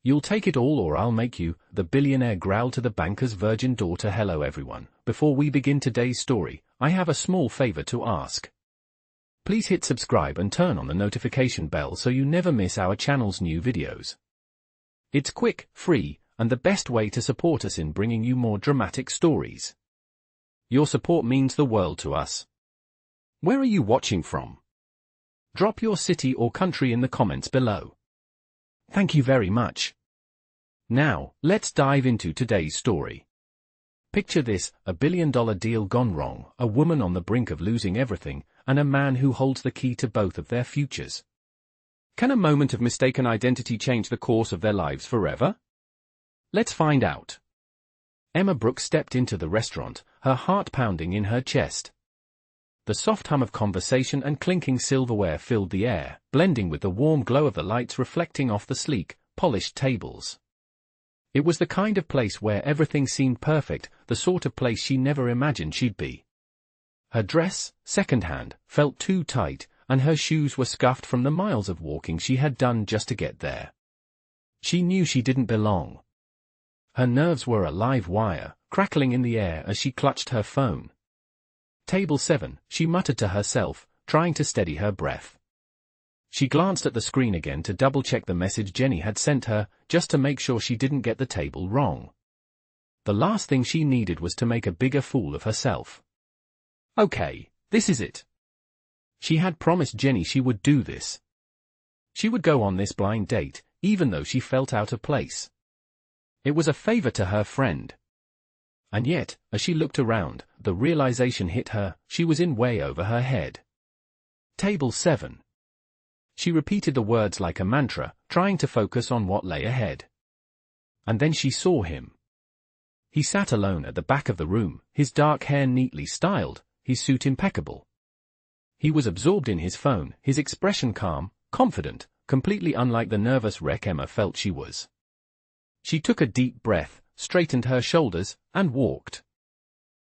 You'll take it all or I'll make you, the billionaire growled to the banker's virgin daughter. Hello everyone, before we begin today's story, I have a small favor to ask. Please hit subscribe and turn on the notification bell so you never miss our channel's new videos. It's quick, free, and the best way to support us in bringing you more dramatic stories. Your support means the world to us. Where are you watching from? Drop your city or country in the comments below. Thank you very much. Now, let's dive into today's story. Picture this, a billion-dollar deal gone wrong, a woman on the brink of losing everything, and a man who holds the key to both of their futures. Can a moment of mistaken identity change the course of their lives forever? Let's find out. Emma Brooks stepped into the restaurant, her heart pounding in her chest. The soft hum of conversation and clinking silverware filled the air, blending with the warm glow of the lights reflecting off the sleek, polished tables. It was the kind of place where everything seemed perfect, the sort of place she never imagined she'd be. Her dress, second-hand, felt too tight, and her shoes were scuffed from the miles of walking she had done just to get there. She knew she didn't belong. Her nerves were a live wire, crackling in the air as she clutched her phone. Table 7, she muttered to herself, trying to steady her breath. She glanced at the screen again to double-check the message Jenny had sent her, just to make sure she didn't get the table wrong. The last thing she needed was to make a bigger fool of herself. Okay, this is it. She had promised Jenny she would do this. She would go on this blind date, even though she felt out of place. It was a favor to her friend. And yet, as she looked around, the realization hit her, she was in way over her head. Table 7. She repeated the words like a mantra, trying to focus on what lay ahead. And then she saw him. He sat alone at the back of the room, his dark hair neatly styled, his suit impeccable. He was absorbed in his phone, his expression calm, confident, completely unlike the nervous wreck Emma felt she was. She took a deep breath, straightened her shoulders, and walked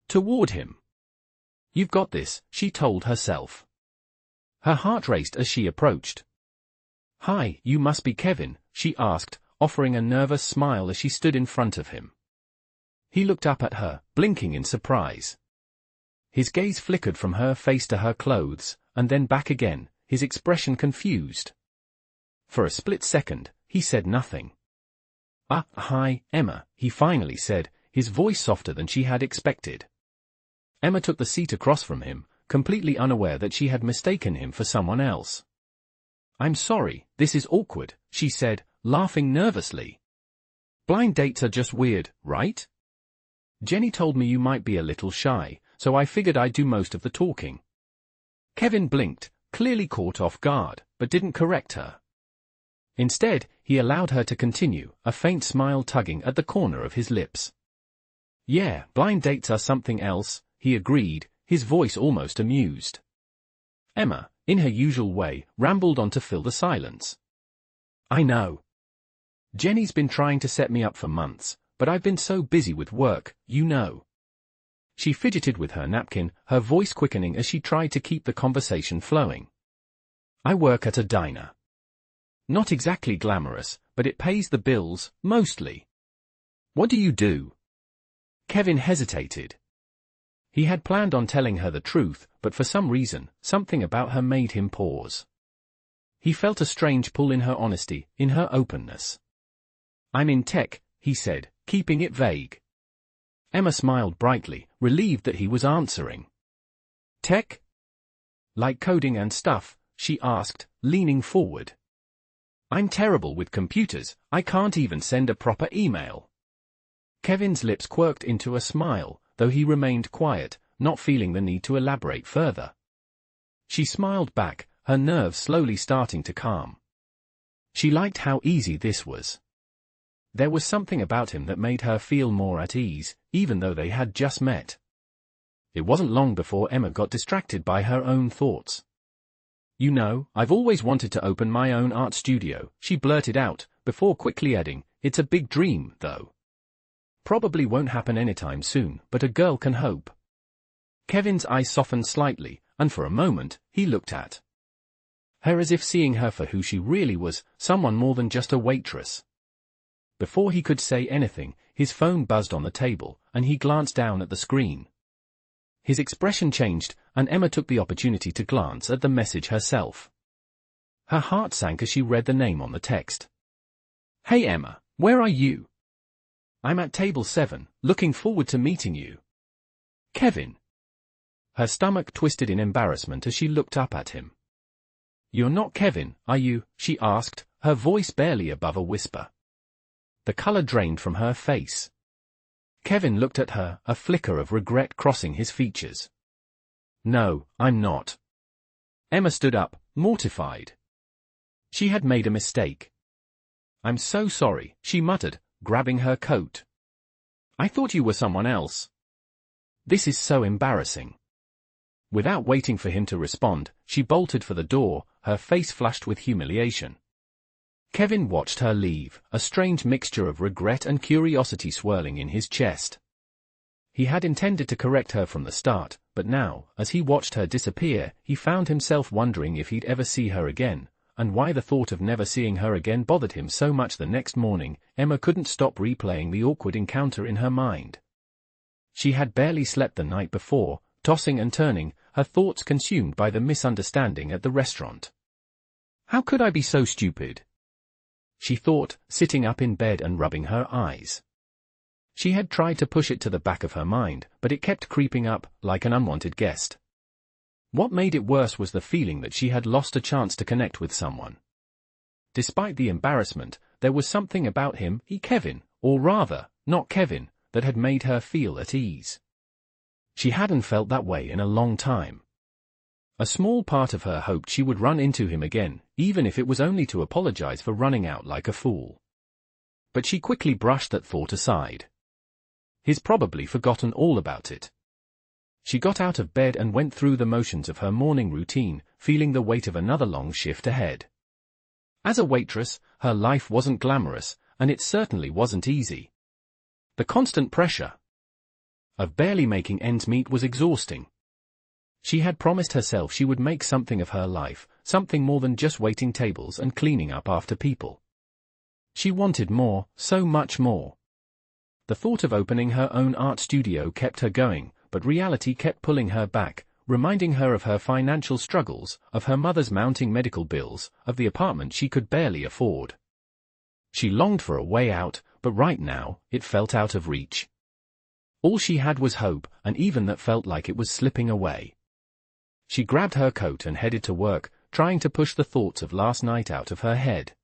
toward him. You've got this, she told herself. Her heart raced as she approached. Hi, you must be Kevin, she asked, offering a nervous smile as she stood in front of him. He looked up at her, blinking in surprise. His gaze flickered from her face to her clothes, and then back again, his expression confused. For a split second, he said nothing. Hi, Emma, he finally said, his voice softer than she had expected. Emma took the seat across from him, completely unaware that she had mistaken him for someone else. I'm sorry, this is awkward, she said, laughing nervously. Blind dates are just weird, right? Jenny told me you might be a little shy, so I figured I'd do most of the talking. Kevin blinked, clearly caught off guard, but didn't correct her. Instead, he allowed her to continue, a faint smile tugging at the corner of his lips. Yeah, blind dates are something else, he agreed, his voice almost amused. Emma, in her usual way, rambled on to fill the silence. I know. Jenny's been trying to set me up for months, but I've been so busy with work, you know. She fidgeted with her napkin, her voice quickening as she tried to keep the conversation flowing. I work at a diner. Not exactly glamorous, but it pays the bills, mostly. What do you do? Kevin hesitated. He had planned on telling her the truth, but for some reason, something about her made him pause. He felt a strange pull in her honesty, in her openness. I'm in tech, he said, keeping it vague. Emma smiled brightly, relieved that he was answering. Tech? Like coding and stuff, she asked, leaning forward. I'm terrible with computers, I can't even send a proper email. Kevin's lips quirked into a smile, though he remained quiet, not feeling the need to elaborate further. She smiled back, her nerves slowly starting to calm. She liked how easy this was. There was something about him that made her feel more at ease, even though they had just met. It wasn't long before Emma got distracted by her own thoughts. You know, I've always wanted to open my own art studio, she blurted out, before quickly adding, it's a big dream, though. Probably won't happen anytime soon, but a girl can hope. Kevin's eyes softened slightly, and for a moment, he looked at her as if seeing her for who she really was, someone more than just a waitress. Before he could say anything, his phone buzzed on the table, and he glanced down at the screen. His expression changed, and Emma took the opportunity to glance at the message herself. Her heart sank as she read the name on the text. "Hey Emma, where are you? I'm at table 7, looking forward to meeting you. Kevin." Her stomach twisted in embarrassment as she looked up at him. "You're not Kevin, are you?" she asked, her voice barely above a whisper. The color drained from her face. Kevin looked at her, a flicker of regret crossing his features. "No, I'm not." Emma stood up, mortified. She had made a mistake. "I'm so sorry," she muttered, grabbing her coat. "I thought you were someone else. This is so embarrassing." Without waiting for him to respond, she bolted for the door, her face flushed with humiliation. Kevin watched her leave, a strange mixture of regret and curiosity swirling in his chest. He had intended to correct her from the start, but now, as he watched her disappear, he found himself wondering if he'd ever see her again, and why the thought of never seeing her again bothered him so much. The next morning, Emma couldn't stop replaying the awkward encounter in her mind. She had barely slept the night before, tossing and turning, her thoughts consumed by the misunderstanding at the restaurant. "How could I be so stupid?" she thought, sitting up in bed and rubbing her eyes. She had tried to push it to the back of her mind, but it kept creeping up, like an unwanted guest. What made it worse was the feeling that she had lost a chance to connect with someone. Despite the embarrassment, there was something about him, Kevin, or rather, not Kevin, that had made her feel at ease. She hadn't felt that way in a long time. A small part of her hoped she would run into him again, even if it was only to apologize for running out like a fool. But she quickly brushed that thought aside. He's probably forgotten all about it. She got out of bed and went through the motions of her morning routine, feeling the weight of another long shift ahead. As a waitress, her life wasn't glamorous, and it certainly wasn't easy. The constant pressure of barely making ends meet was exhausting. She had promised herself she would make something of her life, something more than just waiting tables and cleaning up after people. She wanted more, so much more. The thought of opening her own art studio kept her going, but reality kept pulling her back, reminding her of her financial struggles, of her mother's mounting medical bills, of the apartment she could barely afford. She longed for a way out, but right now, it felt out of reach. All she had was hope, and even that felt like it was slipping away. She grabbed her coat and headed to work, trying to push the thoughts of last night out of her head.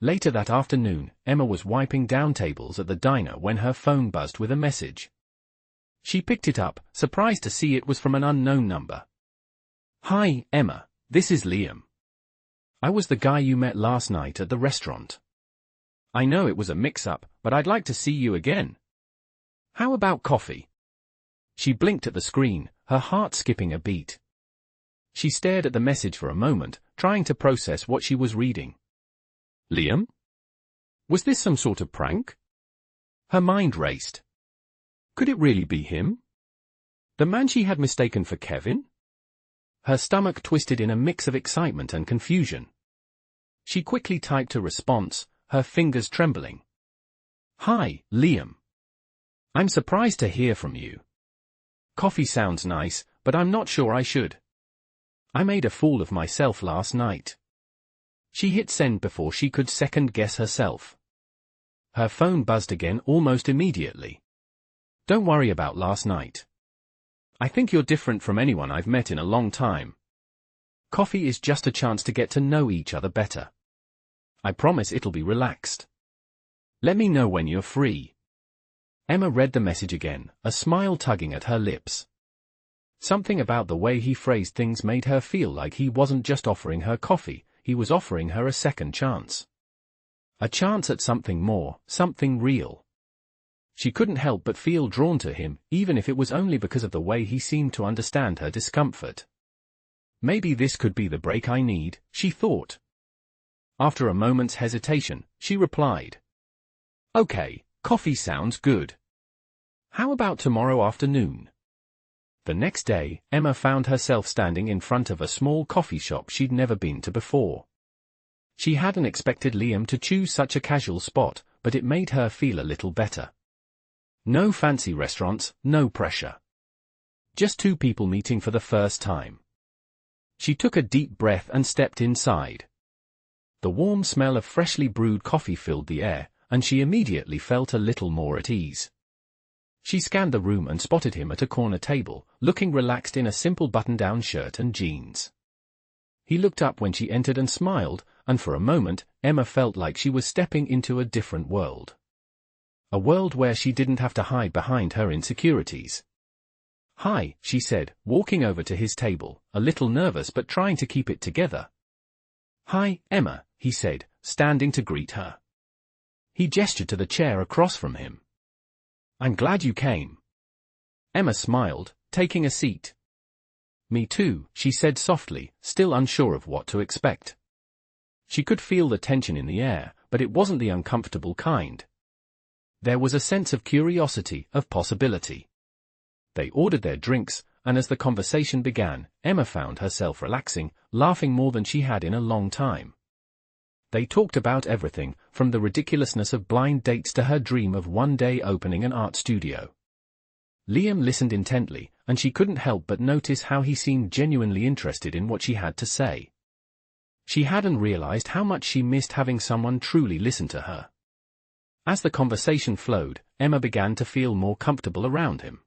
Later that afternoon, Emma was wiping down tables at the diner when her phone buzzed with a message. She picked it up, surprised to see it was from an unknown number. "Hi, Emma, this is Liam. I was the guy you met last night at the restaurant. I know it was a mix-up, but I'd like to see you again. How about coffee?" She blinked at the screen, her heart skipping a beat. She stared at the message for a moment, trying to process what she was reading. Liam? Was this some sort of prank? Her mind raced. Could it really be him? The man she had mistaken for Kevin? Her stomach twisted in a mix of excitement and confusion. She quickly typed a response, her fingers trembling. "Hi, Liam. I'm surprised to hear from you. Coffee sounds nice, but I'm not sure I should. I made a fool of myself last night." She hit send before she could second-guess herself. Her phone buzzed again almost immediately. "Don't worry about last night. I think you're different from anyone I've met in a long time. Coffee is just a chance to get to know each other better. I promise it'll be relaxed. Let me know when you're free." Emma read the message again, a smile tugging at her lips. Something about the way he phrased things made her feel like he wasn't just offering her coffee, he was offering her a second chance. A chance at something more, something real. She couldn't help but feel drawn to him, even if it was only because of the way he seemed to understand her discomfort. Maybe this could be the break I need, she thought. After a moment's hesitation, she replied. "Okay, coffee sounds good. How about tomorrow afternoon?" The next day, Emma found herself standing in front of a small coffee shop she'd never been to before. She hadn't expected Liam to choose such a casual spot, but it made her feel a little better. No fancy restaurants, no pressure. Just two people meeting for the first time. She took a deep breath and stepped inside. The warm smell of freshly brewed coffee filled the air, and she immediately felt a little more at ease. She scanned the room and spotted him at a corner table, looking relaxed in a simple button-down shirt and jeans. He looked up when she entered and smiled, and for a moment, Emma felt like she was stepping into a different world. A world where she didn't have to hide behind her insecurities. "Hi," she said, walking over to his table, a little nervous but trying to keep it together. "Hi, Emma," he said, standing to greet her. He gestured to the chair across from him. "I'm glad you came." Emma smiled, taking a seat. "Me too," she said softly, still unsure of what to expect. She could feel the tension in the air, but it wasn't the uncomfortable kind. There was a sense of curiosity, of possibility. They ordered their drinks, and as the conversation began, Emma found herself relaxing, laughing more than she had in a long time. They talked about everything, from the ridiculousness of blind dates to her dream of one day opening an art studio. Liam listened intently, and she couldn't help but notice how he seemed genuinely interested in what she had to say. She hadn't realized how much she missed having someone truly listen to her. As the conversation flowed, Emma began to feel more comfortable around him.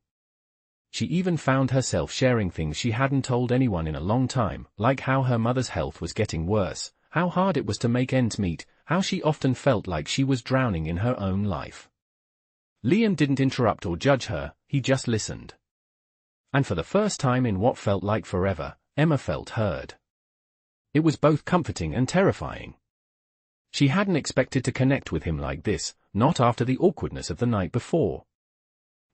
She even found herself sharing things she hadn't told anyone in a long time, like how her mother's health was getting worse, how hard it was to make ends meet, how she often felt like she was drowning in her own life. Liam didn't interrupt or judge her, he just listened. And for the first time in what felt like forever, Emma felt heard. It was both comforting and terrifying. She hadn't expected to connect with him like this, not after the awkwardness of the night before.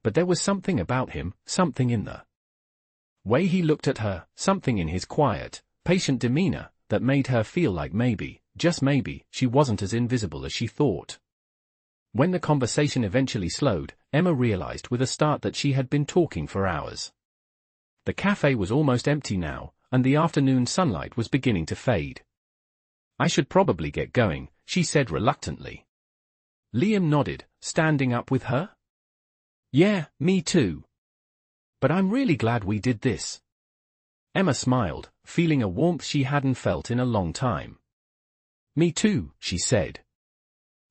But there was something about him, something in the way he looked at her, something in his quiet, patient demeanor, that made her feel like maybe, just maybe, she wasn't as invisible as she thought. When the conversation eventually slowed, Emma realized with a start that she had been talking for hours. The cafe was almost empty now, and the afternoon sunlight was beginning to fade. "I should probably get going," she said reluctantly. Liam nodded, standing up with her. "Yeah, me too. But I'm really glad we did this." Emma smiled, feeling a warmth she hadn't felt in a long time. "Me too," she said.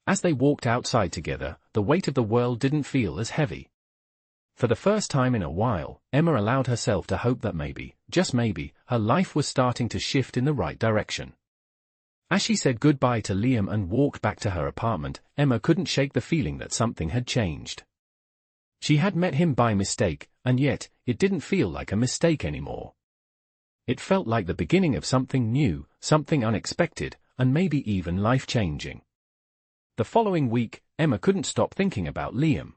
As they walked outside together, the weight of the world didn't feel as heavy. For the first time in a while, Emma allowed herself to hope that maybe, just maybe, her life was starting to shift in the right direction. As she said goodbye to Liam and walked back to her apartment, Emma couldn't shake the feeling that something had changed. She had met him by mistake, and yet, it didn't feel like a mistake anymore. It felt like the beginning of something new, something unexpected, and maybe even life-changing. The following week, Emma couldn't stop thinking about Liam.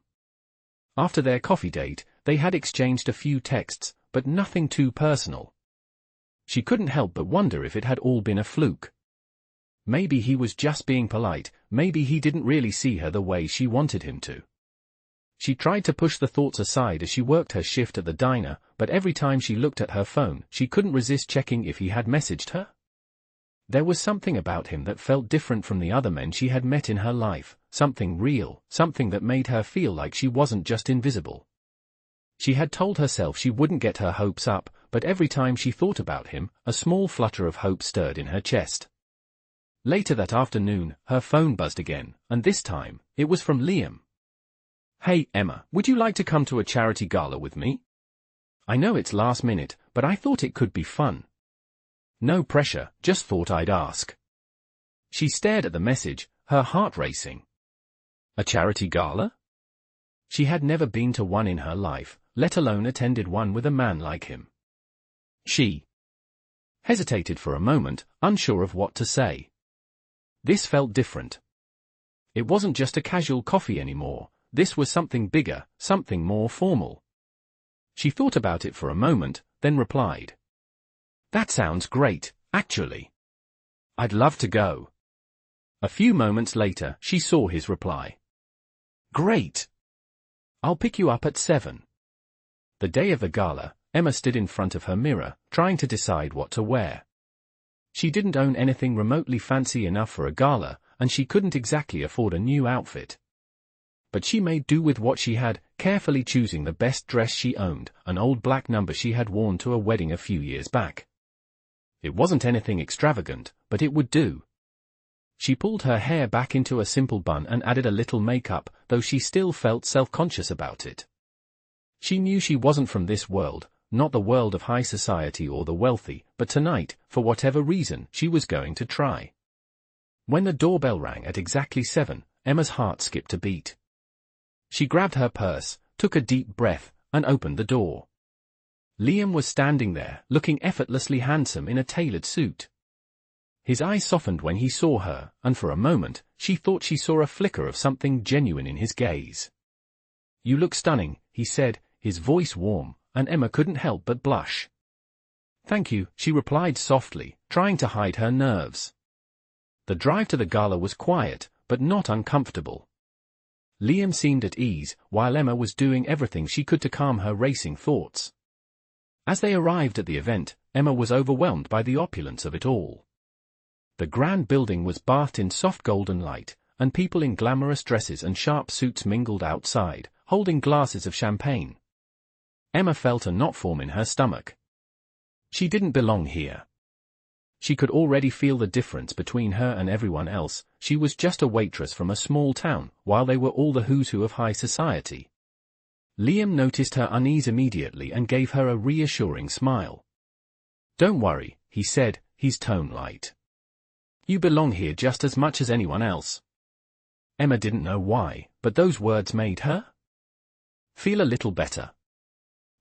After their coffee date, they had exchanged a few texts, but nothing too personal. She couldn't help but wonder if it had all been a fluke. Maybe he was just being polite, maybe he didn't really see her the way she wanted him to. She tried to push the thoughts aside as she worked her shift at the diner, but every time she looked at her phone, she couldn't resist checking if he had messaged her. There was something about him that felt different from the other men she had met in her life, something real, something that made her feel like she wasn't just invisible. She had told herself she wouldn't get her hopes up, but every time she thought about him, a small flutter of hope stirred in her chest. Later that afternoon, her phone buzzed again, and this time, it was from Liam. "Hey, Emma, would you like to come to a charity gala with me? I know it's last minute, but I thought it could be fun. No pressure, just thought I'd ask." She stared at the message, her heart racing. A charity gala? She had never been to one in her life, let alone attended one with a man like him. She hesitated for a moment, unsure of what to say. This felt different. It wasn't just a casual coffee anymore, this was something bigger, something more formal. She thought about it for a moment, then replied. "That sounds great, actually. I'd love to go." A few moments later, she saw his reply. "Great. I'll pick you up at 7. The day of the gala, Emma stood in front of her mirror, trying to decide what to wear. She didn't own anything remotely fancy enough for a gala, and she couldn't exactly afford a new outfit. But she made do with what she had, carefully choosing the best dress she owned, an old black number she had worn to a wedding a few years back. It wasn't anything extravagant, but it would do. She pulled her hair back into a simple bun and added a little makeup, though she still felt self-conscious about it. She knew she wasn't from this world, not the world of high society or the wealthy, but tonight, for whatever reason, she was going to try. When the doorbell rang at exactly 7, Emma's heart skipped a beat. She grabbed her purse, took a deep breath, and opened the door. Liam was standing there, looking effortlessly handsome in a tailored suit. His eyes softened when he saw her, and for a moment, she thought she saw a flicker of something genuine in his gaze. "You look stunning," he said, his voice warm, and Emma couldn't help but blush. "Thank you," she replied softly, trying to hide her nerves. The drive to the gala was quiet, but not uncomfortable. Liam seemed at ease, while Emma was doing everything she could to calm her racing thoughts. As they arrived at the event, Emma was overwhelmed by the opulence of it all. The grand building was bathed in soft golden light, and people in glamorous dresses and sharp suits mingled outside, holding glasses of champagne. Emma felt a knot form in her stomach. She didn't belong here. She could already feel the difference between her and everyone else. She was just a waitress from a small town, while they were all the who's who of high society. Liam noticed her unease immediately and gave her a reassuring smile. "Don't worry," he said, his tone light. "You belong here just as much as anyone else." Emma didn't know why, but those words made her feel a little better.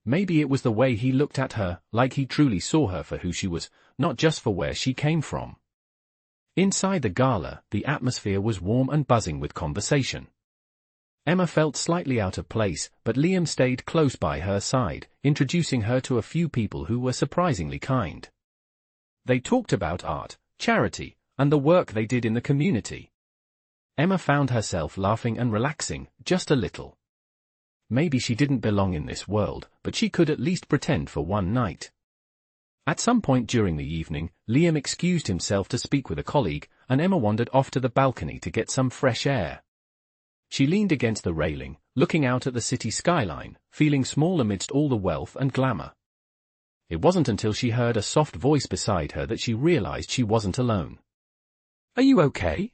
Maybe it was the way he looked at her, like he truly saw her for who she was, not just for where she came from. Inside the gala, the atmosphere was warm and buzzing with conversation. Emma felt slightly out of place, but Liam stayed close by her side, introducing her to a few people who were surprisingly kind. They talked about art, charity, and the work they did in the community. Emma found herself laughing and relaxing, just a little. Maybe she didn't belong in this world, but she could at least pretend for one night. At some point during the evening, Liam excused himself to speak with a colleague, and Emma wandered off to the balcony to get some fresh air. She leaned against the railing, looking out at the city skyline, feeling small amidst all the wealth and glamour. It wasn't until she heard a soft voice beside her that she realized she wasn't alone. "Are you okay?"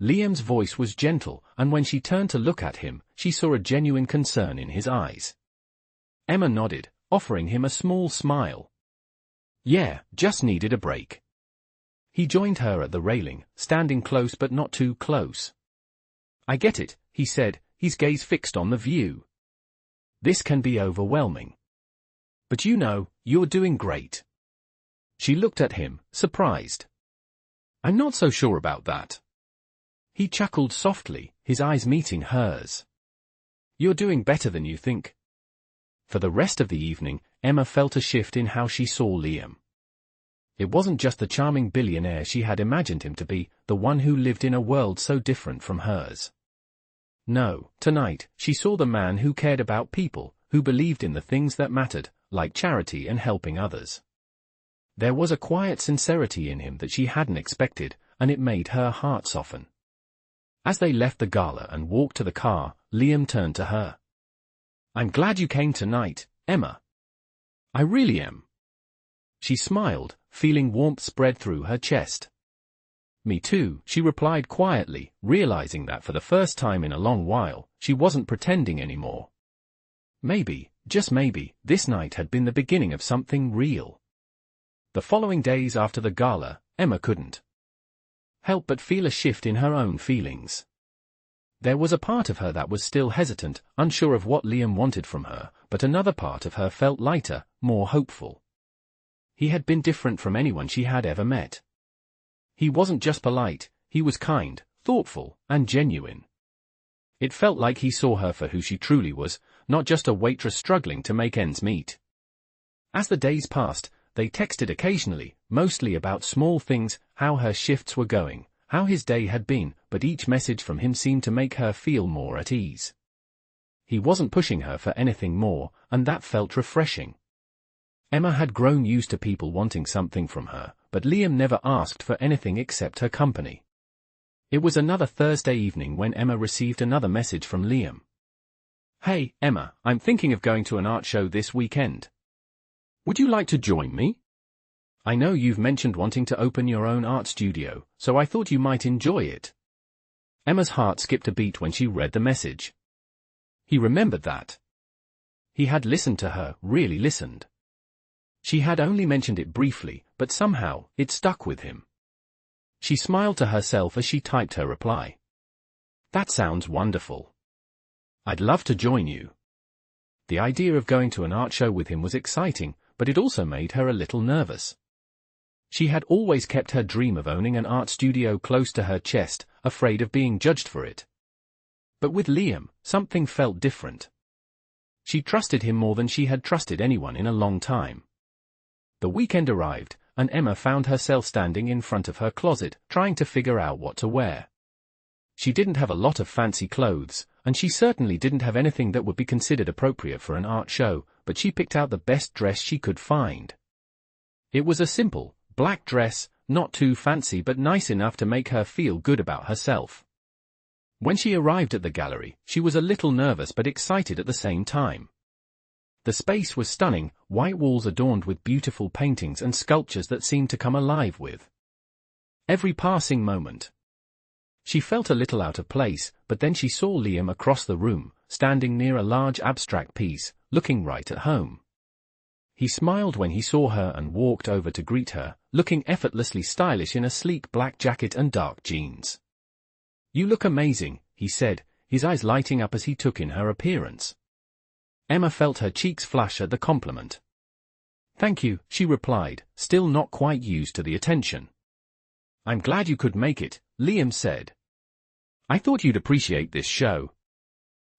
Liam's voice was gentle, and when she turned to look at him, she saw a genuine concern in his eyes. Emma nodded, offering him a small smile. "Yeah, just needed a break." He joined her at the railing, standing close but not too close. "I get it," he said, his gaze fixed on the view. "This can be overwhelming. But you know, you're doing great." She looked at him, surprised. "I'm not so sure about that." He chuckled softly, his eyes meeting hers. "You're doing better than you think." For the rest of the evening, Emma felt a shift in how she saw Liam. It wasn't just the charming billionaire she had imagined him to be, the one who lived in a world so different from hers. No, tonight, she saw the man who cared about people, who believed in the things that mattered, like charity and helping others. There was a quiet sincerity in him that she hadn't expected, and it made her heart soften. As they left the gala and walked to the car, Liam turned to her. "I'm glad you came tonight, Emma." "I really am." She smiled, feeling warmth spread through her chest. "Me too," she replied quietly, realizing that for the first time in a long while, she wasn't pretending anymore. Maybe, just maybe, this night had been the beginning of something real. The following days after the gala, Emma couldn't help but feel a shift in her own feelings. There was a part of her that was still hesitant, unsure of what Liam wanted from her, but another part of her felt lighter, more hopeful. He had been different from anyone she had ever met. He wasn't just polite, he was kind, thoughtful, and genuine. It felt like he saw her for who she truly was, not just a waitress struggling to make ends meet. As the days passed, they texted occasionally, mostly about small things, how her shifts were going, how his day had been, but each message from him seemed to make her feel more at ease. He wasn't pushing her for anything more, and that felt refreshing. Emma had grown used to people wanting something from her, but Liam never asked for anything except her company. It was another Thursday evening when Emma received another message from Liam. "Hey, Emma, I'm thinking of going to an art show this weekend. Would you like to join me? I know you've mentioned wanting to open your own art studio, so I thought you might enjoy it." Emma's heart skipped a beat when she read the message. He remembered that. He had listened to her, really listened. She had only mentioned it briefly, but somehow, it stuck with him. She smiled to herself as she typed her reply. "That sounds wonderful. I'd love to join you." The idea of going to an art show with him was exciting, but it also made her a little nervous. She had always kept her dream of owning an art studio close to her chest, afraid of being judged for it. But with Liam, something felt different. She trusted him more than she had trusted anyone in a long time. The weekend arrived, and Emma found herself standing in front of her closet, trying to figure out what to wear. She didn't have a lot of fancy clothes, and she certainly didn't have anything that would be considered appropriate for an art show, but she picked out the best dress she could find. It was a simple, black dress, not too fancy but nice enough to make her feel good about herself. When she arrived at the gallery, she was a little nervous but excited at the same time. The space was stunning, white walls adorned with beautiful paintings and sculptures that seemed to come alive with every passing moment. She felt a little out of place, but then she saw Liam across the room, standing near a large abstract piece, looking right at home. He smiled when he saw her and walked over to greet her, looking effortlessly stylish in a sleek black jacket and dark jeans. "You look amazing," he said, his eyes lighting up as he took in her appearance. Emma felt her cheeks flush at the compliment. "Thank you," she replied, still not quite used to the attention. "I'm glad you could make it," Liam said. "I thought you'd appreciate this show.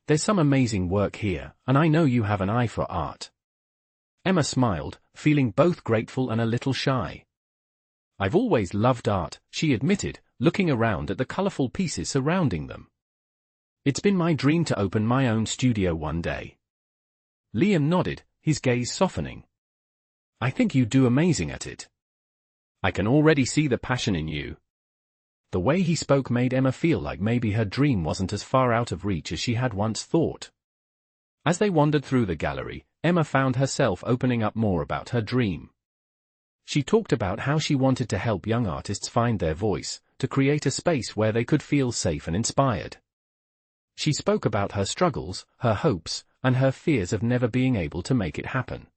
There's some amazing work here, and I know you have an eye for art." Emma smiled, feeling both grateful and a little shy. "I've always loved art," she admitted, looking around at the colorful pieces surrounding them. "It's been my dream to open my own studio one day." Liam nodded, his gaze softening. "I think you do amazing at it. I can already see the passion in you." The way he spoke made Emma feel like maybe her dream wasn't as far out of reach as she had once thought. As they wandered through the gallery, Emma found herself opening up more about her dream. She talked about how she wanted to help young artists find their voice, to create a space where they could feel safe and inspired. She spoke about her struggles, her hopes, and her fears of never being able to make it happen.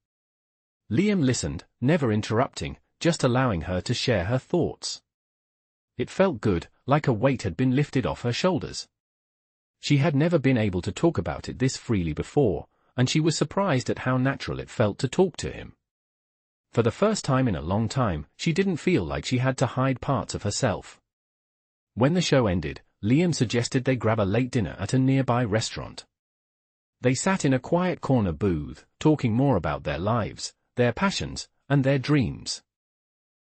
Liam listened, never interrupting, just allowing her to share her thoughts. It felt good, like a weight had been lifted off her shoulders. She had never been able to talk about it this freely before, and she was surprised at how natural it felt to talk to him. For the first time in a long time, she didn't feel like she had to hide parts of herself. When the show ended, Liam suggested they grab a late dinner at a nearby restaurant. They sat in a quiet corner booth, talking more about their lives, their passions, and their dreams.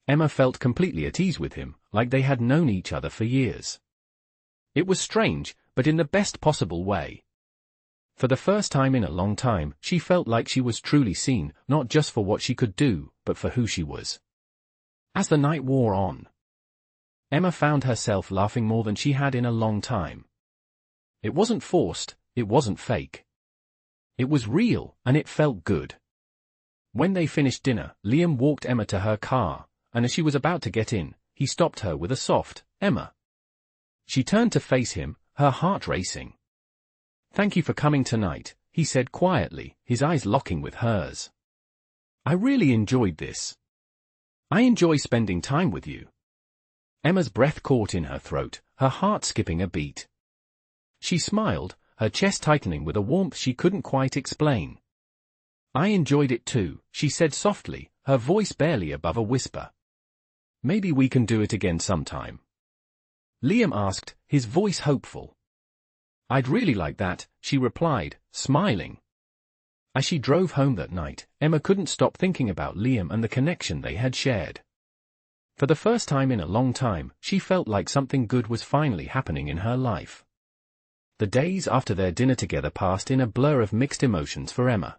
Emma felt completely at ease with him, like they had known each other for years. It was strange, but in the best possible way. For the first time in a long time, she felt like she was truly seen, not just for what she could do, but for who she was. As the night wore on, Emma found herself laughing more than she had in a long time. It wasn't forced, it wasn't fake. It was real, and it felt good. When they finished dinner, Liam walked Emma to her car, and as she was about to get in, he stopped her with a soft, "Emma." She turned to face him, her heart racing. "Thank you for coming tonight," he said quietly, his eyes locking with hers. "I really enjoyed this. I enjoy spending time with you." Emma's breath caught in her throat, her heart skipping a beat. She smiled, her chest tightening with a warmth she couldn't quite explain. "I enjoyed it too," she said softly, her voice barely above a whisper. "Maybe we can do it again sometime?" Liam asked, his voice hopeful. "I'd really like that," she replied, smiling. As she drove home that night, Emma couldn't stop thinking about Liam and the connection they had shared. For the first time in a long time, she felt like something good was finally happening in her life. The days after their dinner together passed in a blur of mixed emotions for Emma.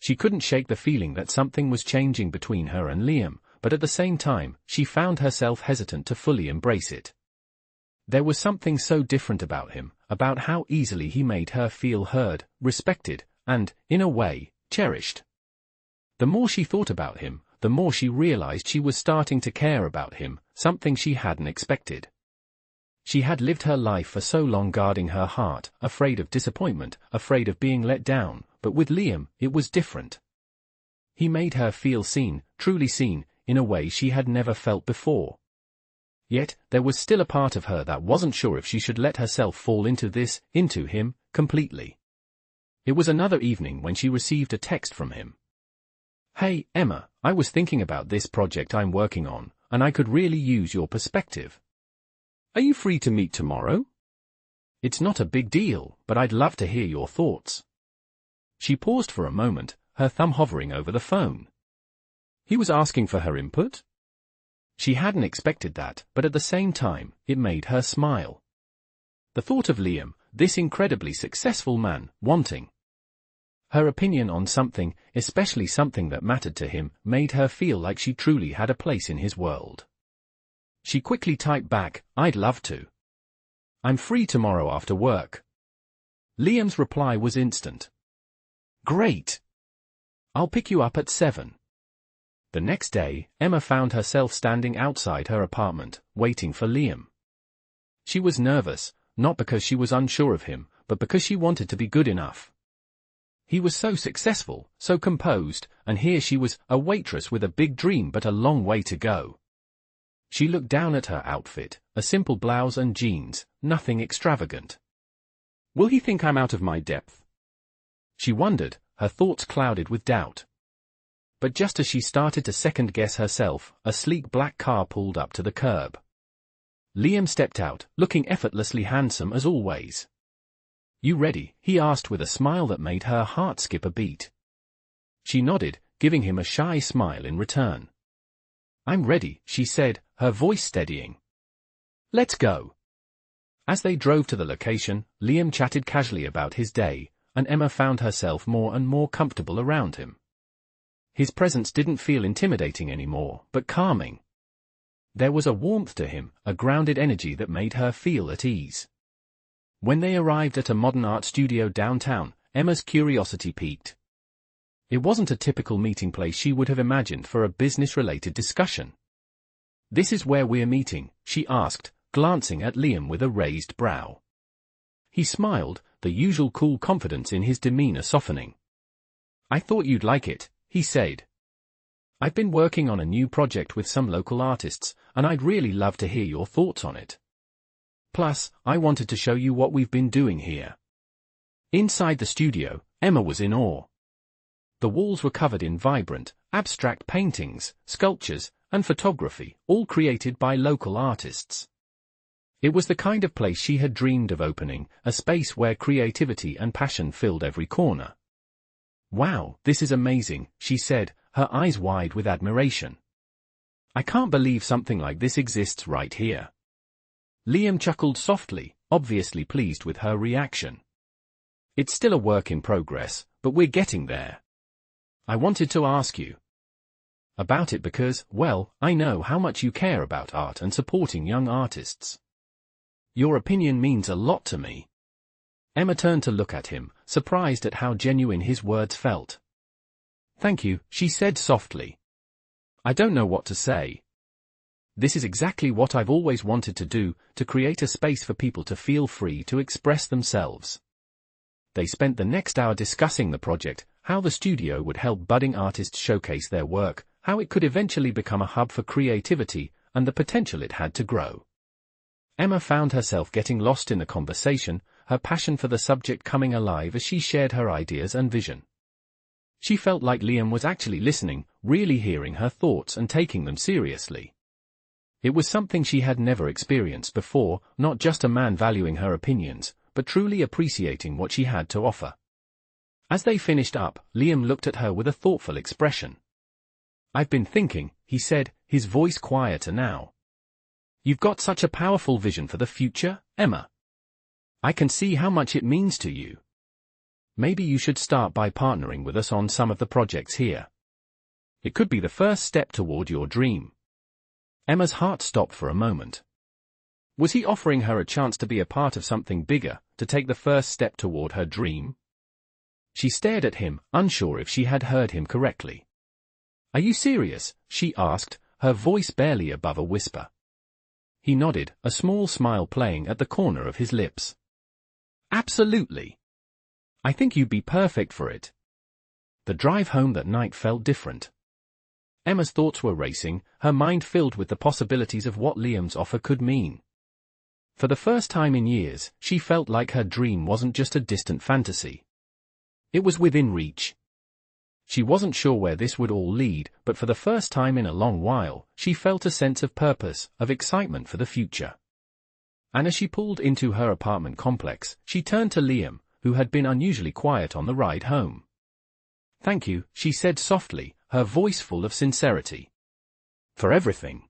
She couldn't shake the feeling that something was changing between her and Liam, but at the same time, she found herself hesitant to fully embrace it. There was something so different about him, about how easily he made her feel heard, respected, and, in a way, cherished. The more she thought about him, the more she realized she was starting to care about him, something she hadn't expected. She had lived her life for so long guarding her heart, afraid of disappointment, afraid of being let down, but with Liam, it was different. He made her feel seen, truly seen, in a way she had never felt before. Yet, there was still a part of her that wasn't sure if she should let herself fall into him, completely. It was another evening when she received a text from him. "Hey, Emma, I was thinking about this project I'm working on, and I could really use your perspective. Are you free to meet tomorrow? It's not a big deal, but I'd love to hear your thoughts." She paused for a moment, her thumb hovering over the phone. He was asking for her input? She hadn't expected that, but at the same time, it made her smile. The thought of Liam, this incredibly successful man, wanting her opinion on something, especially something that mattered to him, made her feel like she truly had a place in his world. She quickly typed back, "I'd love to. I'm free tomorrow after work." Liam's reply was instant. "Great. I'll pick you up at 7. The next day, Emma found herself standing outside her apartment, waiting for Liam. She was nervous, not because she was unsure of him, but because she wanted to be good enough. He was so successful, so composed, and here she was, a waitress with a big dream but a long way to go. She looked down at her outfit, a simple blouse and jeans, nothing extravagant. Will he think I'm out of my depth? She wondered, her thoughts clouded with doubt. But just as she started to second-guess herself, a sleek black car pulled up to the curb. Liam stepped out, looking effortlessly handsome as always. "You ready?" he asked with a smile that made her heart skip a beat. She nodded, giving him a shy smile in return. "I'm ready," she said, her voice steadying. "Let's go." As they drove to the location, Liam chatted casually about his day, and Emma found herself more and more comfortable around him. His presence didn't feel intimidating anymore, but calming. There was a warmth to him, a grounded energy that made her feel at ease. When they arrived at a modern art studio downtown, Emma's curiosity piqued. It wasn't a typical meeting place she would have imagined for a business-related discussion. "This is where we're meeting," she asked, glancing at Liam with a raised brow. He smiled, the usual cool confidence in his demeanor softening. "I thought you'd like it," he said. "I've been working on a new project with some local artists, and I'd really love to hear your thoughts on it. Plus, I wanted to show you what we've been doing here." Inside the studio, Emma was in awe. The walls were covered in vibrant, abstract paintings, sculptures, and photography, all created by local artists. It was the kind of place she had dreamed of opening, a space where creativity and passion filled every corner. "Wow, this is amazing," she said, her eyes wide with admiration. "I can't believe something like this exists right here." Liam chuckled softly, obviously pleased with her reaction. "It's still a work in progress, but we're getting there. I wanted to ask you about it because, well, I know how much you care about art and supporting young artists. Your opinion means a lot to me." Emma turned to look at him, surprised at how genuine his words felt. "Thank you," she said softly. "I don't know what to say. This is exactly what I've always wanted to do, to create a space for people to feel free to express themselves." They spent the next hour discussing the project, how the studio would help budding artists showcase their work, how it could eventually become a hub for creativity, and the potential it had to grow. Emma found herself getting lost in the conversation, her passion for the subject coming alive as she shared her ideas and vision. She felt like Liam was actually listening, really hearing her thoughts and taking them seriously. It was something she had never experienced before, not just a man valuing her opinions, but truly appreciating what she had to offer. As they finished up, Liam looked at her with a thoughtful expression. "I've been thinking," he said, his voice quieter now. "You've got such a powerful vision for the future, Emma. I can see how much it means to you. Maybe you should start by partnering with us on some of the projects here. It could be the first step toward your dream." Emma's heart stopped for a moment. Was he offering her a chance to be a part of something bigger, to take the first step toward her dream? She stared at him, unsure if she had heard him correctly. "Are you serious?" she asked, her voice barely above a whisper. He nodded, a small smile playing at the corner of his lips. "Absolutely. I think you'd be perfect for it." The drive home that night felt different. Emma's thoughts were racing, her mind filled with the possibilities of what Liam's offer could mean. For the first time in years, she felt like her dream wasn't just a distant fantasy. It was within reach. She wasn't sure where this would all lead, but for the first time in a long while, she felt a sense of purpose, of excitement for the future. And as she pulled into her apartment complex, she turned to Liam, who had been unusually quiet on the ride home. "Thank you," she said softly, her voice full of sincerity. "For everything.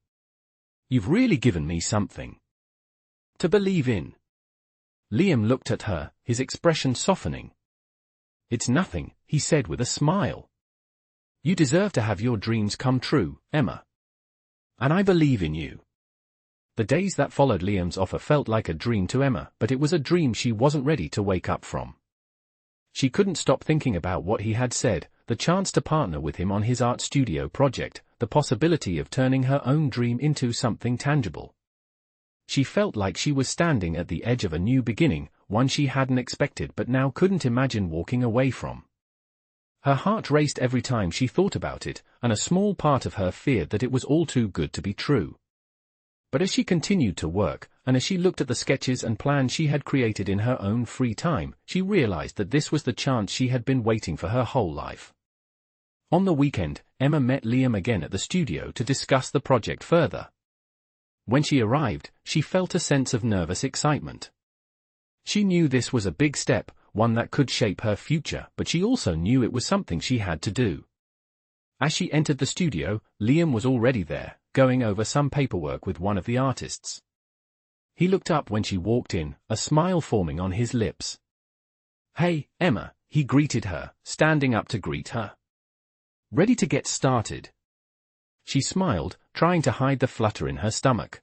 You've really given me something to believe in." Liam looked at her, his expression softening. "It's nothing," he said with a smile. "You deserve to have your dreams come true, Emma. And I believe in you." The days that followed Liam's offer felt like a dream to Emma, but it was a dream she wasn't ready to wake up from. She couldn't stop thinking about what he had said, the chance to partner with him on his art studio project, the possibility of turning her own dream into something tangible. She felt like she was standing at the edge of a new beginning, one she hadn't expected but now couldn't imagine walking away from. Her heart raced every time she thought about it, and a small part of her feared that it was all too good to be true. But as she continued to work, and as she looked at the sketches and plans she had created in her own free time, she realized that this was the chance she had been waiting for her whole life. On the weekend, Emma met Liam again at the studio to discuss the project further. When she arrived, she felt a sense of nervous excitement. She knew this was a big step, one that could shape her future, but she also knew it was something she had to do. As she entered the studio, Liam was already there, going over some paperwork with one of the artists. He looked up when she walked in, a smile forming on his lips. "Hey, Emma," he greeted her, standing up to greet her. "Ready to get started?" She smiled, trying to hide the flutter in her stomach.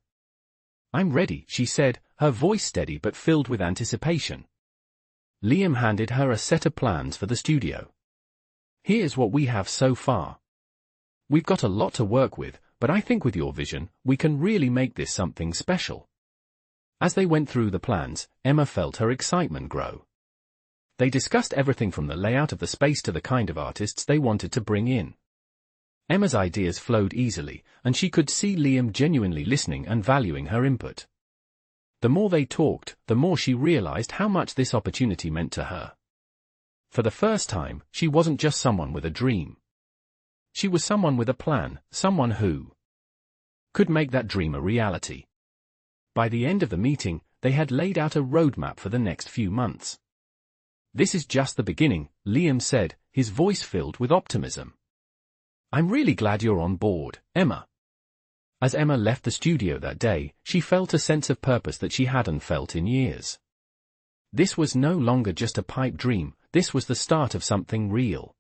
"I'm ready," she said, her voice steady but filled with anticipation. Liam handed her a set of plans for the studio. "Here's what we have so far. We've got a lot to work with, but I think with your vision, we can really make this something special." As they went through the plans, Emma felt her excitement grow. They discussed everything from the layout of the space to the kind of artists they wanted to bring in. Emma's ideas flowed easily, and she could see Liam genuinely listening and valuing her input. The more they talked, the more she realized how much this opportunity meant to her. For the first time, she wasn't just someone with a dream. She was someone with a plan, someone who could make that dream a reality. By the end of the meeting, they had laid out a roadmap for the next few months. "This is just the beginning," Liam said, his voice filled with optimism. "I'm really glad you're on board, Emma." As Emma left the studio that day, she felt a sense of purpose that she hadn't felt in years. This was no longer just a pipe dream, this was the start of something real.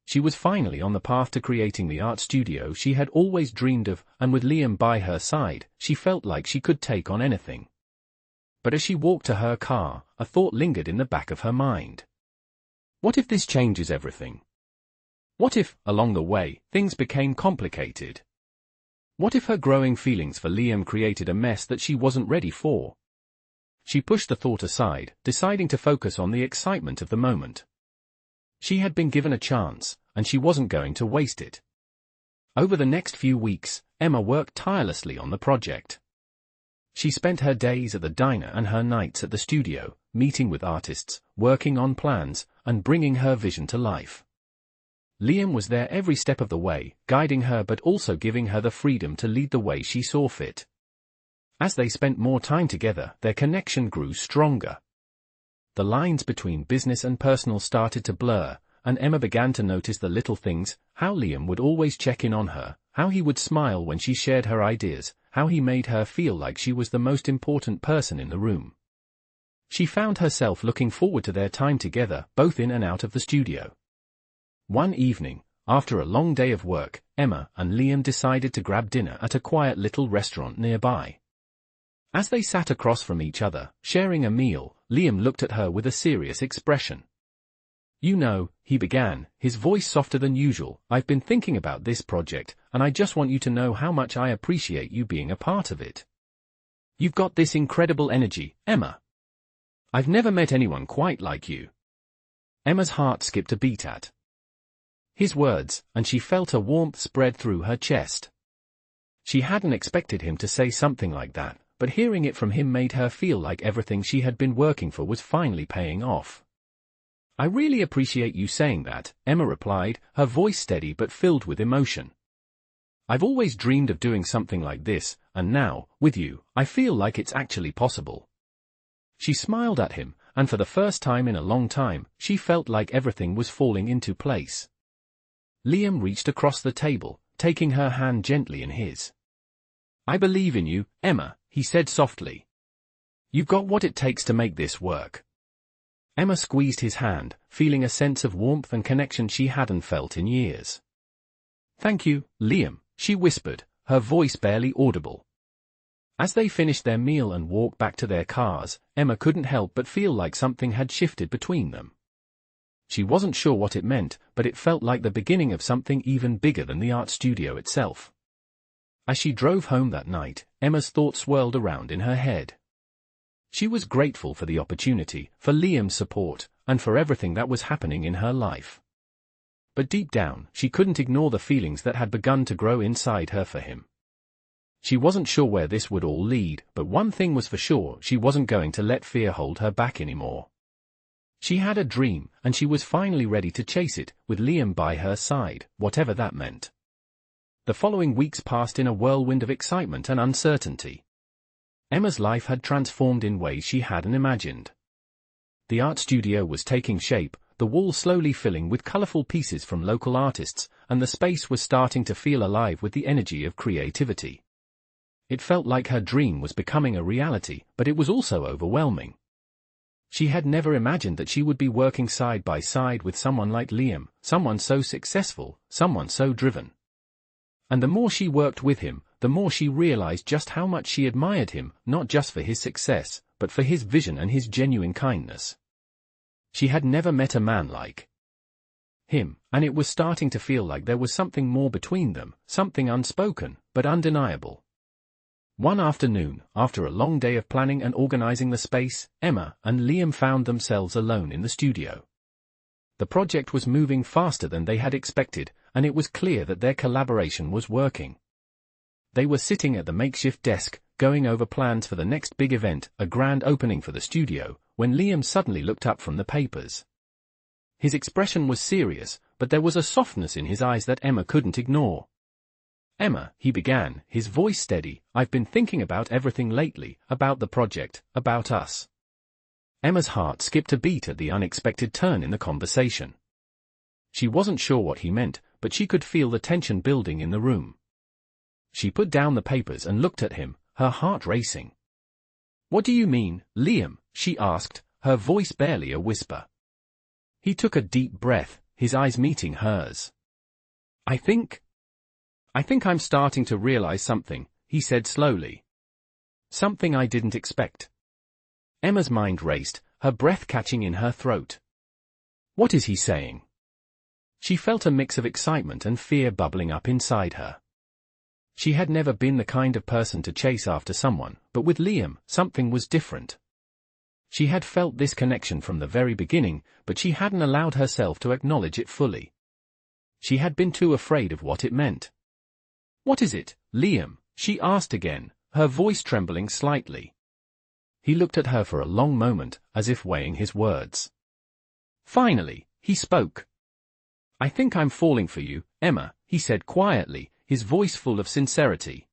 She was finally on the path to creating the art studio she had always dreamed of, and with Liam by her side, she felt like she could take on anything. But as she walked to her car, a thought lingered in the back of her mind. What if this changes everything? What if, along the way, things became complicated? What if her growing feelings for Liam created a mess that she wasn't ready for? She pushed the thought aside, deciding to focus on the excitement of the moment. She had been given a chance, and she wasn't going to waste it. Over the next few weeks, Emma worked tirelessly on the project. She spent her days at the diner and her nights at the studio, meeting with artists, working on plans, and bringing her vision to life. Liam was there every step of the way, guiding her but also giving her the freedom to lead the way she saw fit. As they spent more time together, their connection grew stronger. The lines between business and personal started to blur, and Emma began to notice the little things, how Liam would always check in on her, how he would smile when she shared her ideas, how he made her feel like she was the most important person in the room. She found herself looking forward to their time together, both in and out of the studio. One evening, after a long day of work, Emma and Liam decided to grab dinner at a quiet little restaurant nearby. As they sat across from each other, sharing a meal, Liam looked at her with a serious expression. "You know," he began, his voice softer than usual, "I've been thinking about this project, and I just want you to know how much I appreciate you being a part of it. You've got this incredible energy, Emma. I've never met anyone quite like you." Emma's heart skipped a beat at his words, and she felt a warmth spread through her chest. She hadn't expected him to say something like that, but hearing it from him made her feel like everything she had been working for was finally paying off. "I really appreciate you saying that," Emma replied, her voice steady but filled with emotion. "I've always dreamed of doing something like this, and now, with you, I feel like it's actually possible." She smiled at him, and for the first time in a long time, she felt like everything was falling into place. Liam reached across the table, taking her hand gently in his. "I believe in you, Emma," he said softly. "You've got what it takes to make this work." Emma squeezed his hand, feeling a sense of warmth and connection she hadn't felt in years. "Thank you, Liam," she whispered, her voice barely audible. As they finished their meal and walked back to their cars, Emma couldn't help but feel like something had shifted between them. She wasn't sure what it meant, but it felt like the beginning of something even bigger than the art studio itself. As she drove home that night, Emma's thoughts swirled around in her head. She was grateful for the opportunity, for Liam's support, and for everything that was happening in her life. But deep down, she couldn't ignore the feelings that had begun to grow inside her for him. She wasn't sure where this would all lead, but one thing was for sure, she wasn't going to let fear hold her back anymore. She had a dream, and she was finally ready to chase it, with Liam by her side, whatever that meant. The following weeks passed in a whirlwind of excitement and uncertainty. Emma's life had transformed in ways she hadn't imagined. The art studio was taking shape, the walls slowly filling with colorful pieces from local artists, and the space was starting to feel alive with the energy of creativity. It felt like her dream was becoming a reality, but it was also overwhelming. She had never imagined that she would be working side by side with someone like Liam, someone so successful, someone so driven. And the more she worked with him, the more she realized just how much she admired him, not just for his success, but for his vision and his genuine kindness. She had never met a man like him, and it was starting to feel like there was something more between them, something unspoken, but undeniable. One afternoon, after a long day of planning and organizing the space, Emma and Liam found themselves alone in the studio. The project was moving faster than they had expected, and it was clear that their collaboration was working. They were sitting at the makeshift desk, going over plans for the next big event, a grand opening for the studio, when Liam suddenly looked up from the papers. His expression was serious, but there was a softness in his eyes that Emma couldn't ignore. "Emma," he began, his voice steady, "I've been thinking about everything lately, about the project, about us." Emma's heart skipped a beat at the unexpected turn in the conversation. She wasn't sure what he meant, but she could feel the tension building in the room. She put down the papers and looked at him, her heart racing. "What do you mean, Liam?" she asked, her voice barely a whisper. He took a deep breath, his eyes meeting hers. I think I'm starting to realize something," he said slowly. "Something I didn't expect." Emma's mind raced, her breath catching in her throat. What is he saying? She felt a mix of excitement and fear bubbling up inside her. She had never been the kind of person to chase after someone, but with Liam, something was different. She had felt this connection from the very beginning, but she hadn't allowed herself to acknowledge it fully. She had been too afraid of what it meant. "What is it, Liam?" she asked again, her voice trembling slightly. He looked at her for a long moment, as if weighing his words. Finally, he spoke. "I think I'm falling for you, Emma," he said quietly, his voice full of sincerity.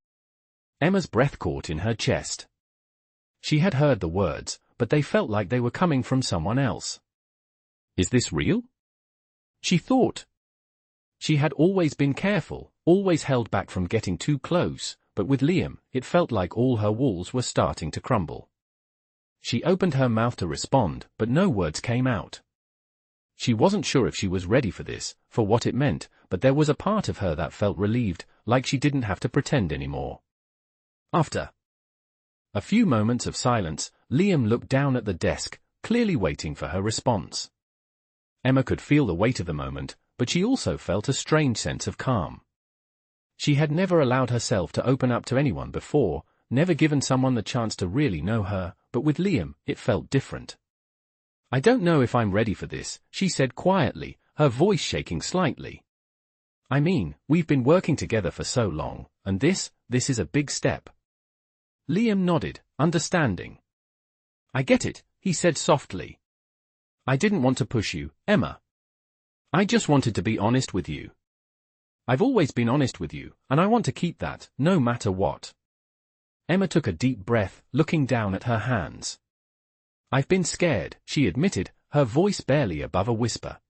Emma's breath caught in her chest. She had heard the words, but they felt like they were coming from someone else. Is this real? She thought. She had always been careful, always held back from getting too close, but with Liam, it felt like all her walls were starting to crumble. She opened her mouth to respond, but no words came out. She wasn't sure if she was ready for this, for what it meant, but there was a part of her that felt relieved, like she didn't have to pretend anymore. After a few moments of silence, Liam looked down at the desk, clearly waiting for her response. Emma could feel the weight of the moment, but she also felt a strange sense of calm. She had never allowed herself to open up to anyone before, never given someone the chance to really know her, but with Liam, it felt different. "I don't know if I'm ready for this," she said quietly, her voice shaking slightly. "I mean, we've been working together for so long, and this is a big step." Liam nodded, understanding. "I get it," he said softly. "I didn't want to push you, Emma. I just wanted to be honest with you. I've always been honest with you, and I want to keep that, no matter what." Emma took a deep breath, looking down at her hands. "I've been scared," she admitted, her voice barely above a whisper.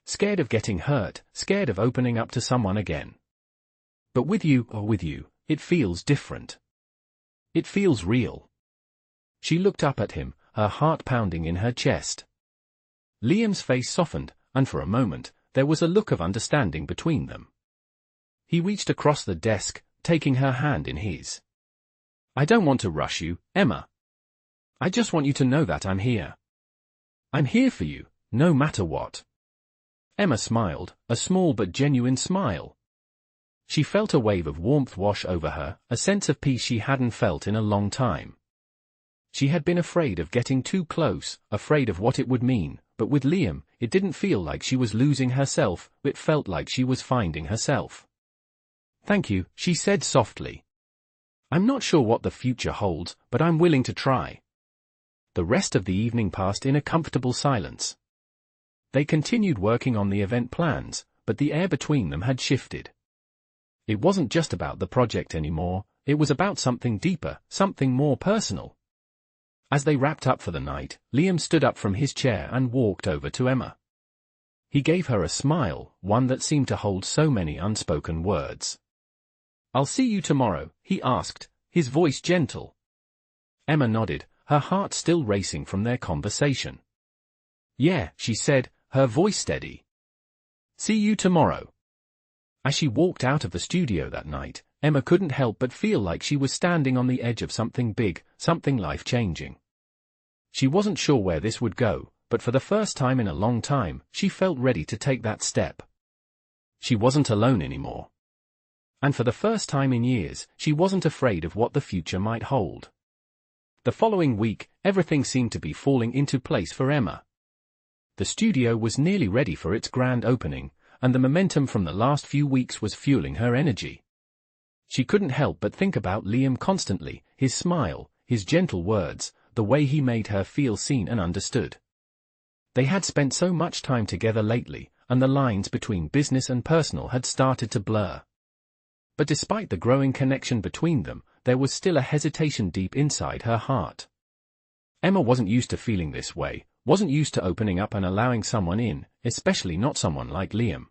"Scared of getting hurt, scared of opening up to someone again. But with you, it feels different. It feels real." She looked up at him, her heart pounding in her chest. Liam's face softened, and for a moment, there was a look of understanding between them. He reached across the desk, taking her hand in his. "I don't want to rush you, Emma. I just want you to know that I'm here. I'm here for you, no matter what." Emma smiled, a small but genuine smile. She felt a wave of warmth wash over her, a sense of peace she hadn't felt in a long time. She had been afraid of getting too close, afraid of what it would mean, but with Liam, it didn't feel like she was losing herself, it felt like she was finding herself. "Thank you," she said softly. "I'm not sure what the future holds, but I'm willing to try." The rest of the evening passed in a comfortable silence. They continued working on the event plans, but the air between them had shifted. It wasn't just about the project anymore, it was about something deeper, something more personal. As they wrapped up for the night, Liam stood up from his chair and walked over to Emma. He gave her a smile, one that seemed to hold so many unspoken words. "I'll see you tomorrow," he asked, his voice gentle. Emma nodded, her heart still racing from their conversation. "Yeah," she said, her voice steady. "See you tomorrow." As she walked out of the studio that night, Emma couldn't help but feel like she was standing on the edge of something big, something life-changing. She wasn't sure where this would go, but for the first time in a long time, she felt ready to take that step. She wasn't alone anymore. And for the first time in years, she wasn't afraid of what the future might hold. The following week, everything seemed to be falling into place for Emma. The studio was nearly ready for its grand opening, and the momentum from the last few weeks was fueling her energy. She couldn't help but think about Liam constantly, his smile, his gentle words, the way he made her feel seen and understood. They had spent so much time together lately, and the lines between business and personal had started to blur. But despite the growing connection between them, there was still a hesitation deep inside her heart. Emma wasn't used to feeling this way, wasn't used to opening up and allowing someone in, especially not someone like Liam.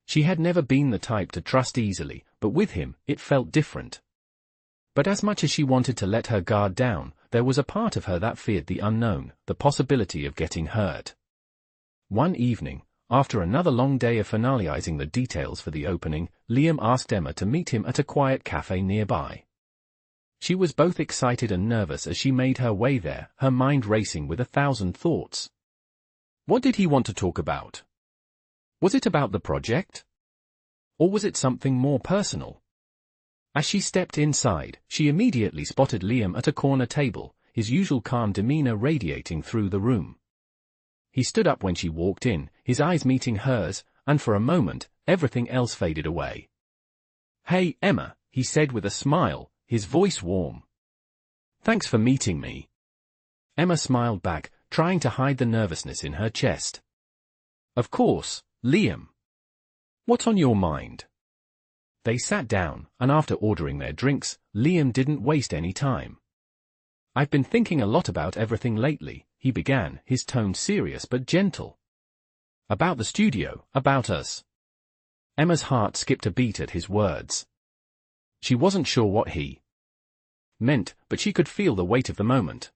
She had never been the type to trust easily, but with him, it felt different. But as much as she wanted to let her guard down, there was a part of her that feared the unknown, the possibility of getting hurt. One evening, after another long day of finalizing the details for the opening, Liam asked Emma to meet him at a quiet cafe nearby. She was both excited and nervous as she made her way there, her mind racing with 1,000 thoughts. What did he want to talk about? Was it about the project? Or was it something more personal? As she stepped inside, she immediately spotted Liam at a corner table, his usual calm demeanor radiating through the room. He stood up when she walked in, his eyes meeting hers, and for a moment, everything else faded away. "Hey, Emma," he said with a smile, his voice warm. "Thanks for meeting me." Emma smiled back, trying to hide the nervousness in her chest. "Of course, Liam. What's on your mind?" They sat down, and after ordering their drinks, Liam didn't waste any time. "I've been thinking a lot about everything lately," he began, his tone serious but gentle. "About the studio, about us." Emma's heart skipped a beat at his words. She wasn't sure what he meant, but she could feel the weight of the moment.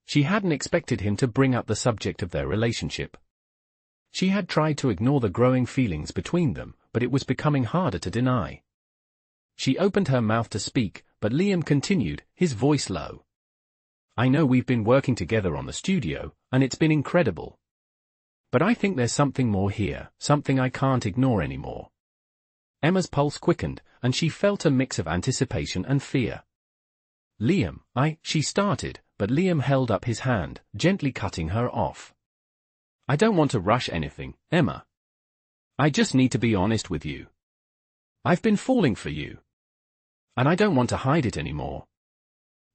She hadn't expected him to bring up the subject of their relationship. She had tried to ignore the growing feelings between them, but it was becoming harder to deny. She opened her mouth to speak, but Liam continued, his voice low. I know we've been working together on the studio, and it's been incredible. But I think there's something more here, something I can't ignore anymore. Emma's pulse quickened, and she felt a mix of anticipation and fear. Liam, she started, but Liam held up his hand, gently cutting her off. I don't want to rush anything, Emma. I just need to be honest with you. I've been falling for you. And I don't want to hide it anymore.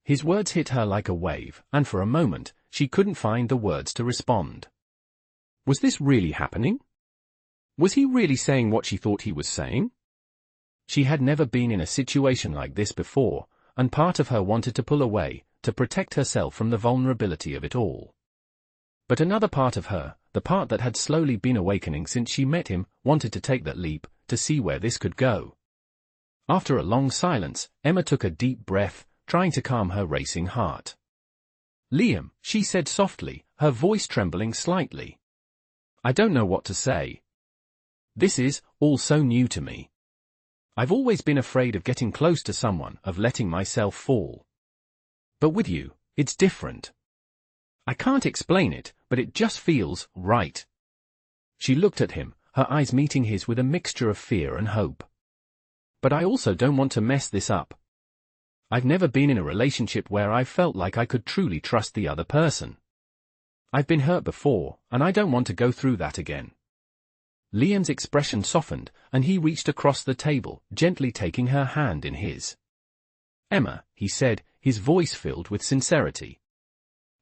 His words hit her like a wave, and for a moment, she couldn't find the words to respond. Was this really happening? Was he really saying what she thought he was saying? She had never been in a situation like this before, and part of her wanted to pull away, to protect herself from the vulnerability of it all. But another part of her, the part that had slowly been awakening since she met him, wanted to take that leap, to see where this could go. After a long silence, Emma took a deep breath, trying to calm her racing heart. Liam, she said softly, her voice trembling slightly. I don't know what to say. This is all so new to me. I've always been afraid of getting close to someone, of letting myself fall. But with you, it's different. I can't explain it, but it just feels right. She looked at him, her eyes meeting his with a mixture of fear and hope. But I also don't want to mess this up. I've never been in a relationship where I felt like I could truly trust the other person. I've been hurt before, and I don't want to go through that again. Liam's expression softened, and he reached across the table, gently taking her hand in his. Emma, he said, his voice filled with sincerity.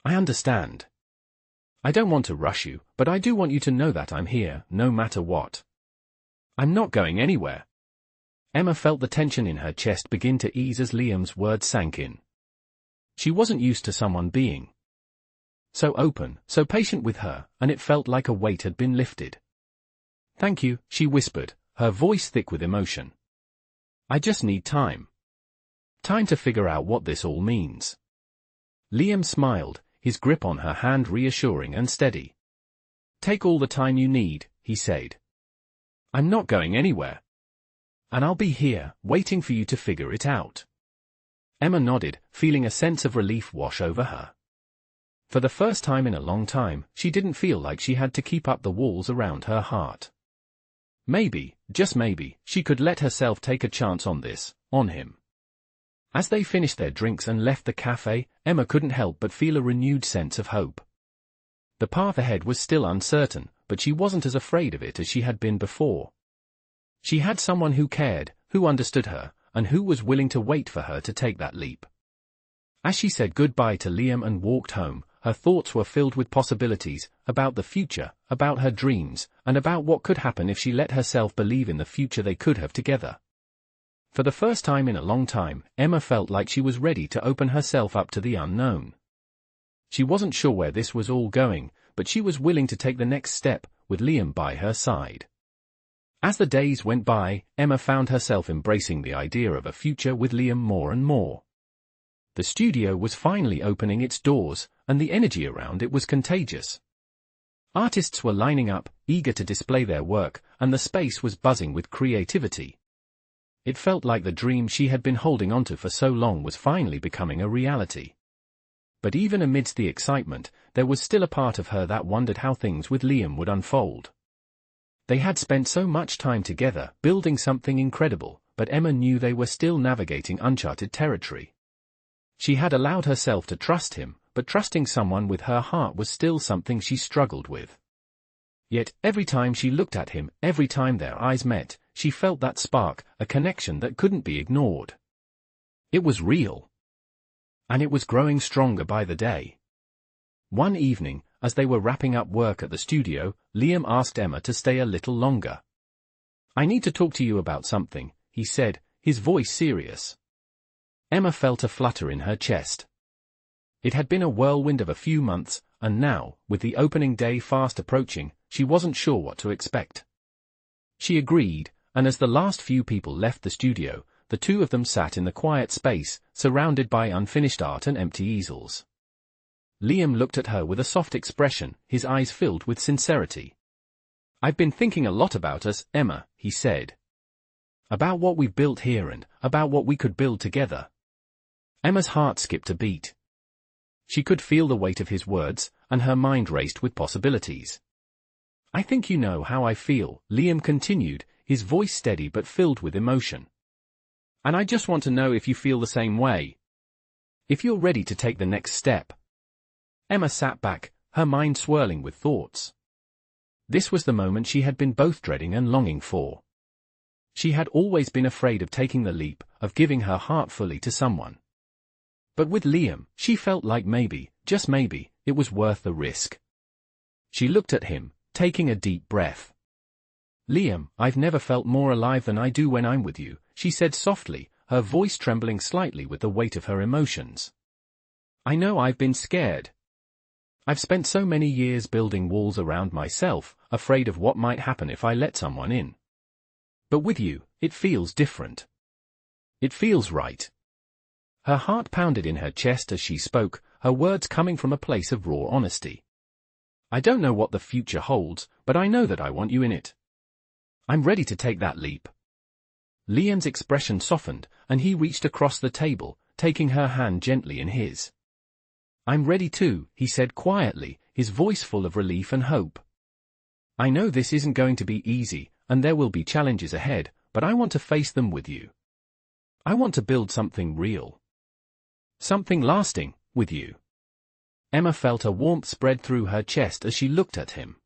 I understand. I don't want to rush you, but I do want you to know that I'm here, no matter what. I'm not going anywhere. Emma felt the tension in her chest begin to ease as Liam's words sank in. She wasn't used to someone being so open, so patient with her, and it felt like a weight had been lifted. Thank you, she whispered, her voice thick with emotion. I just need time. Time to figure out what this all means. Liam smiled, his grip on her hand reassuring and steady. Take all the time you need, he said. I'm not going anywhere. And I'll be here, waiting for you to figure it out. Emma nodded, feeling a sense of relief wash over her. For the first time in a long time, she didn't feel like she had to keep up the walls around her heart. Maybe, just maybe, she could let herself take a chance on this, on him. As they finished their drinks and left the cafe, Emma couldn't help but feel a renewed sense of hope. The path ahead was still uncertain, but she wasn't as afraid of it as she had been before. She had someone who cared, who understood her, and who was willing to wait for her to take that leap. As she said goodbye to Liam and walked home, her thoughts were filled with possibilities, about the future, about her dreams, and about what could happen if she let herself believe in the future they could have together. For the first time in a long time, Emma felt like she was ready to open herself up to the unknown. She wasn't sure where this was all going, but she was willing to take the next step, with Liam by her side. As the days went by, Emma found herself embracing the idea of a future with Liam more and more. The studio was finally opening its doors, and the energy around it was contagious. Artists were lining up, eager to display their work, and the space was buzzing with creativity. It felt like the dream she had been holding onto for so long was finally becoming a reality. But even amidst the excitement, there was still a part of her that wondered how things with Liam would unfold. They had spent so much time together, building something incredible, but Emma knew they were still navigating uncharted territory. She had allowed herself to trust him, but trusting someone with her heart was still something she struggled with. Yet, every time she looked at him, every time their eyes met, she felt that spark, a connection that couldn't be ignored. It was real. And it was growing stronger by the day. One evening, as they were wrapping up work at the studio, Liam asked Emma to stay a little longer. I need to talk to you about something, he said, his voice serious. Emma felt a flutter in her chest. It had been a whirlwind of a few months, and now, with the opening day fast approaching, she wasn't sure what to expect. She agreed, and as the last few people left the studio, the two of them sat in the quiet space, surrounded by unfinished art and empty easels. Liam looked at her with a soft expression, his eyes filled with sincerity. "I've been thinking a lot about us, Emma," he said. "About what we've built here and about what we could build together." Emma's heart skipped a beat. She could feel the weight of his words, and her mind raced with possibilities. "I think you know how I feel," Liam continued, his voice steady but filled with emotion. "And I just want to know if you feel the same way. If you're ready to take the next step." Emma sat back, her mind swirling with thoughts. This was the moment she had been both dreading and longing for. She had always been afraid of taking the leap, of giving her heart fully to someone. But with Liam, she felt like maybe, just maybe, it was worth the risk. She looked at him, taking a deep breath. "Liam, I've never felt more alive than I do when I'm with you," she said softly, her voice trembling slightly with the weight of her emotions. "I know I've been scared. I've spent so many years building walls around myself, afraid of what might happen if I let someone in. But with you, it feels different. It feels right." Her heart pounded in her chest as she spoke, her words coming from a place of raw honesty. "I don't know what the future holds, but I know that I want you in it. I'm ready to take that leap." Liam's expression softened, and he reached across the table, taking her hand gently in his. "I'm ready too," he said quietly, his voice full of relief and hope. "I know this isn't going to be easy, and there will be challenges ahead, but I want to face them with you. I want to build something real. Something lasting, with you." Emma felt a warmth spread through her chest as she looked at him.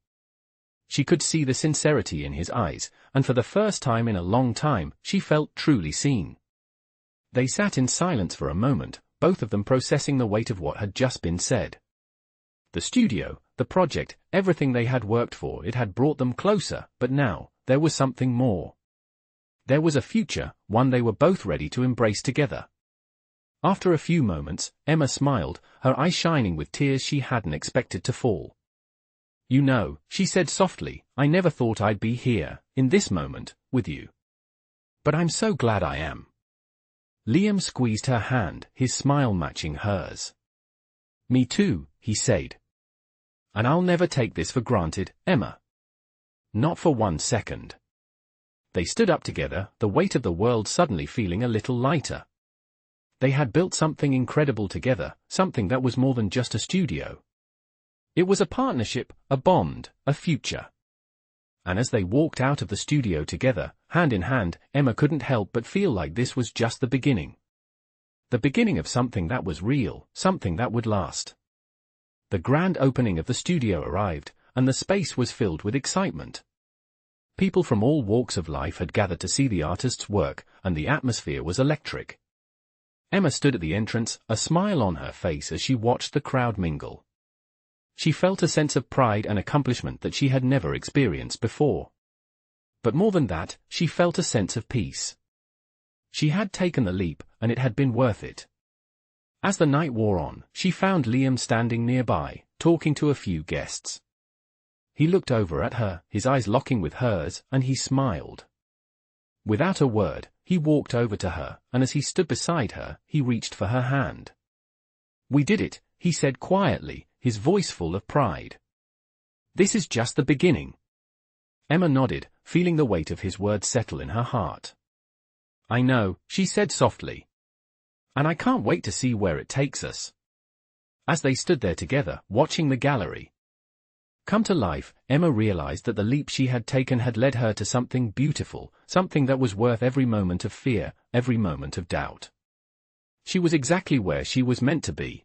She could see the sincerity in his eyes, and for the first time in a long time, she felt truly seen. They sat in silence for a moment, both of them processing the weight of what had just been said. The studio, the project, everything they had worked for, it had brought them closer, but now, there was something more. There was a future, one they were both ready to embrace together. After a few moments, Emma smiled, her eyes shining with tears she hadn't expected to fall. "You know," she said softly, "I never thought I'd be here, in this moment, with you. But I'm so glad I am." Liam squeezed her hand, his smile matching hers. "Me too," he said. "And I'll never take this for granted, Emma. Not for 1 second." They stood up together, the weight of the world suddenly feeling a little lighter. They had built something incredible together, something that was more than just a studio. It was a partnership, a bond, a future. And as they walked out of the studio together, hand in hand, Emma couldn't help but feel like this was just the beginning. The beginning of something that was real, something that would last. The grand opening of the studio arrived, and the space was filled with excitement. People from all walks of life had gathered to see the artist's work, and the atmosphere was electric. Emma stood at the entrance, a smile on her face as she watched the crowd mingle. She felt a sense of pride and accomplishment that she had never experienced before. But more than that, she felt a sense of peace. She had taken the leap, and it had been worth it. As the night wore on, she found Liam standing nearby, talking to a few guests. He looked over at her, his eyes locking with hers, and he smiled. Without a word, he walked over to her, and as he stood beside her, he reached for her hand. "We did it," he said quietly, his voice full of pride. "This is just the beginning." Emma nodded, feeling the weight of his words settle in her heart. "I know," she said softly. "And I can't wait to see where it takes us." As they stood there together, watching the gallery come to life, Emma realized that the leap she had taken had led her to something beautiful, something that was worth every moment of fear, every moment of doubt. She was exactly where she was meant to be.